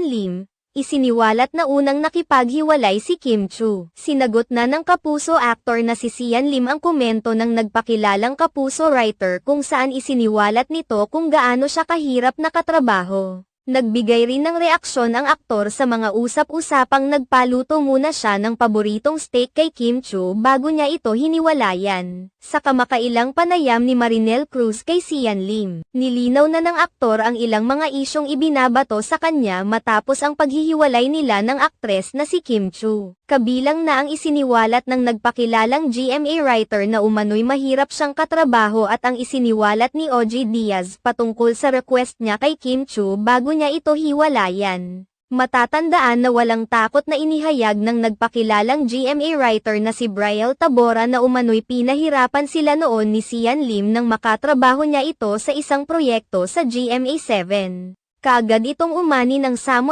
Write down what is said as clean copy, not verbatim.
Lim, isiniwalat na unang nakipaghiwalay si Kim Chu. Sinagot na ng kapuso actor na si Sian Lim ang komento ng nagpakilalang kapuso writer kung saan isiniwalat nito kung gaano siya kahirap na katrabaho. Nagbigay rin ng reaksyon ang aktor sa mga usap-usapang nagpaluto muna siya ng paboritong steak kay Kim Chu bago niya ito hiniwalayan. Sa kamakailang panayam ni Marinel Cruz kay Sian Lim, nilinaw na ng aktor ang ilang mga isyong ibinabato sa kanya matapos ang paghihiwalay nila ng aktres na si Kim Chu. Kabilang na ang isiniwalat ng nagpakilalang GMA writer na umano'y mahirap siyang katrabaho at ang isiniwalat ni OG Diaz patungkol sa request niya kay Kim Chu bago niya ito hiwalayan. Matatandaan na walang takot na inihayag ng nagpakilalang GMA writer na si Brielle Tabora na umano'y pinahirapan sila noon ni Sian Lim nang makatrabaho niya ito sa isang proyekto sa GMA7. Kaagad itong umani ng samo